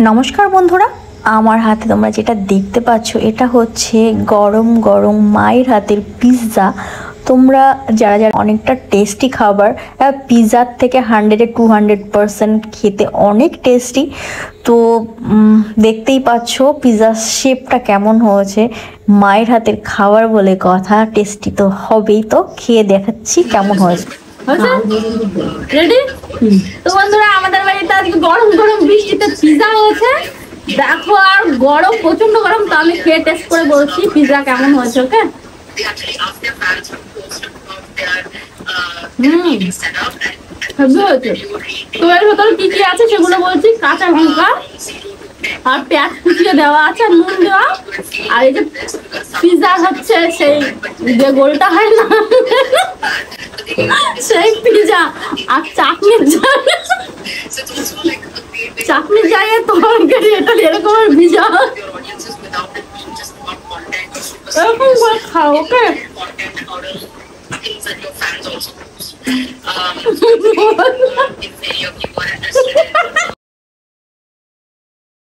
নমস্কার বন্ধুরা, আমার হাতে তোমরা যেটা দেখতে পাচ্ছ এটা হচ্ছে গরম গরম মায়ের হাতের পিৎজা। তোমরা যারা যারা অনেকটা টেস্টি খাবার, পিৎজার থেকে 100-200% খেতে অনেক টেস্টি। তো দেখতেই পাচ্ছ পিৎজার শেপটা কেমন হয়েছে। মায়ের হাতের খাবার বলে কথা, টেস্টি তো হবেই। তো খেয়ে দেখাচ্ছি কেমন হয়েছে। রেডি? তো বন্ধুরা, আমাদের বাড়িতে আজকে গরম গরম বৃষ্টিতে পিৎজা হয়েছে। দেখো, আর গরম, প্রচন্ড গরম। তো আমি খেয়ে টেস্ট করে বলছি পিৎজা কেমন হয়েছে। ওকে, তো এর ভেতরে কি কি আছে সেগুলো বলছি। কাঁচা লঙ্কা আর পেঁয়াজ কুচিয়ে দেওয়া আছে, নুন দেওয়া, আর এই যে পিৎজা হচ্ছে সেই যে গোলটা হয় না, সেই পিৎজা, আর চাটনির জায়গায় তরকারি। এটা এরকম ভিজা, এরকম করে খাও। ওকে,